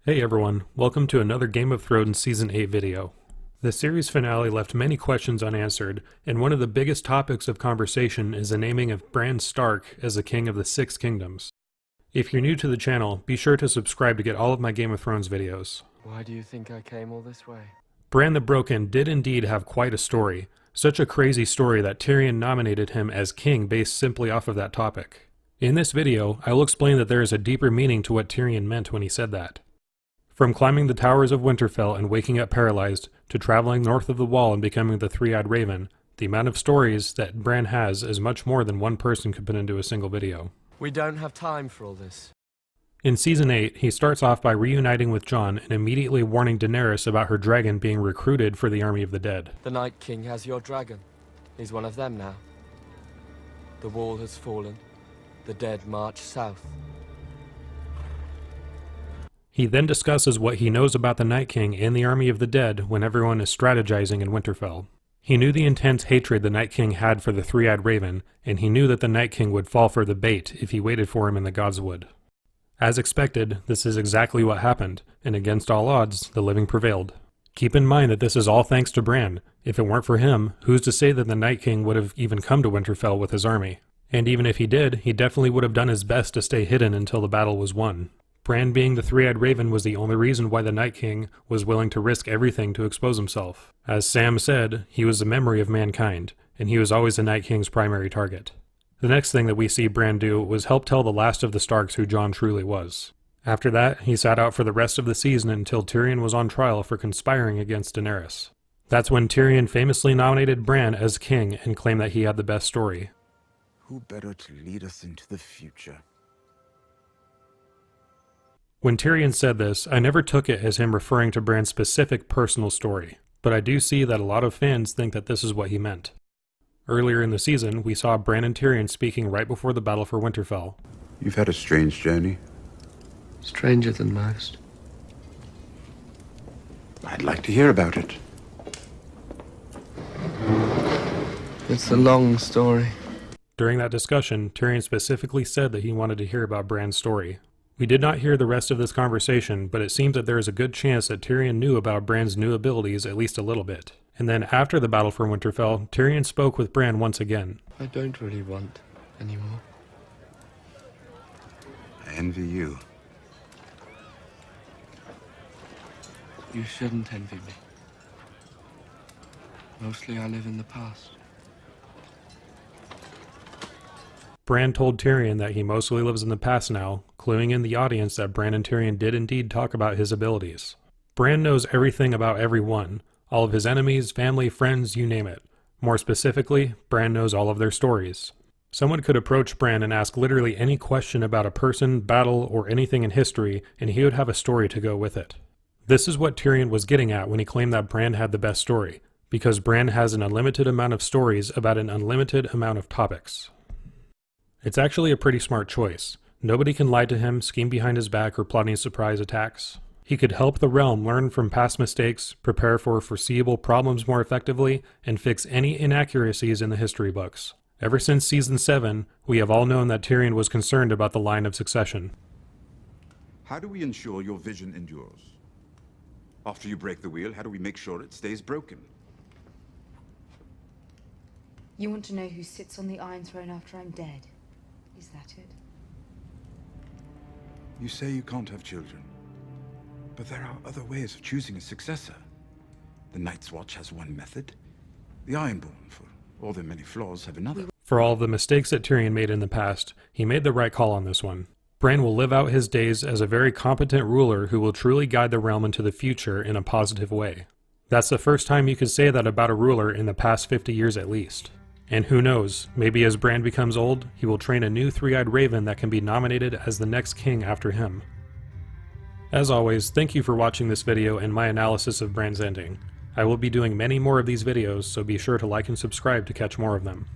Hey everyone, welcome to another Game of Thrones Season 8 video. The series finale left many questions unanswered, and one of the biggest topics of conversation is the naming of Bran Stark as the King of the Six Kingdoms. If you're new to the channel, be sure to subscribe to get all of my Game of Thrones videos. Why do you think I came all this way? Bran the Broken did indeed have quite a story, such a crazy story that Tyrion nominated him as king based simply off of that topic. In this video, I will explain that there is a deeper meaning to what Tyrion meant when he said that. From climbing the towers of Winterfell and waking up paralyzed, to traveling north of the Wall and becoming the Three-Eyed Raven, the amount of stories that Bran has is much more than one person could put into a single video. We don't have time for all this. In Season 8, he starts off by reuniting with Jon and immediately warning Daenerys about her dragon being recruited for the Army of the Dead. The Night King has your dragon. He's one of them now. The wall has fallen. The dead march south. He then discusses what he knows about the Night King and the Army of the Dead when everyone is strategizing in Winterfell. He knew the intense hatred the Night King had for the Three-Eyed Raven, and he knew that the Night King would fall for the bait if he waited for him in the Godswood. As expected, this is exactly what happened, and against all odds, the living prevailed. Keep in mind that this is all thanks to Bran. If it weren't for him, who's to say that the Night King would have even come to Winterfell with his army? And even if he did, he definitely would have done his best to stay hidden until the battle was won. Bran being the Three-Eyed Raven was the only reason why the Night King was willing to risk everything to expose himself. As Sam said, he was the memory of mankind, and he was always the Night King's primary target. The next thing that we see Bran do was help tell the last of the Starks who Jon truly was. After that, he sat out for the rest of the season until Tyrion was on trial for conspiring against Daenerys. That's when Tyrion famously nominated Bran as king and claimed that he had the best story. Who better to lead us into the future? When Tyrion said this, I never took it as him referring to Bran's specific personal story, but I do see that a lot of fans think that this is what he meant. Earlier in the season, we saw Bran and Tyrion speaking right before the battle for Winterfell. You've had a strange journey. Stranger than most. I'd like to hear about it. It's a long story. During that discussion, Tyrion specifically said that he wanted to hear about Bran's story. We did not hear the rest of this conversation, but it seems that there is a good chance that Tyrion knew about Bran's new abilities at least a little bit. And then after the battle for Winterfell, Tyrion spoke with Bran once again. I don't really want anymore. I envy you. You shouldn't envy me. Mostly I live in the past. Bran told Tyrion that he mostly lives in the past now, cluing in the audience that Bran and Tyrion did indeed talk about his abilities. Bran knows everything about everyone, all of his enemies, family, friends, you name it. More specifically, Bran knows all of their stories. Someone could approach Bran and ask literally any question about a person, battle, or anything in history, and he would have a story to go with it. This is what Tyrion was getting at when he claimed that Bran had the best story, because Bran has an unlimited amount of stories about an unlimited amount of topics. It's actually a pretty smart choice. Nobody can lie to him, scheme behind his back, or plot any surprise attacks. He could help the realm learn from past mistakes, prepare for foreseeable problems more effectively, and fix any inaccuracies in the history books. Ever since Season 7, we have all known that Tyrion was concerned about the line of succession. How do we ensure your vision endures? After you break the wheel, how do we make sure it stays broken? You want to know who sits on the Iron Throne after I'm dead? Is that it? You say you can't have children, but there are other ways of choosing a successor. The Night's Watch has one method. The Ironborn, for all their many flaws, have another. For all of the mistakes that Tyrion made in the past, he made the right call on this one. Bran will live out his days as a very competent ruler who will truly guide the realm into the future in a positive way. That's the first time you could say that about a ruler in the past 50 years at least. And who knows, maybe as Bran becomes old, he will train a new Three-Eyed Raven that can be nominated as the next king after him. As always, thank you for watching this video and my analysis of Bran's ending. I will be doing many more of these videos, so be sure to like and subscribe to catch more of them.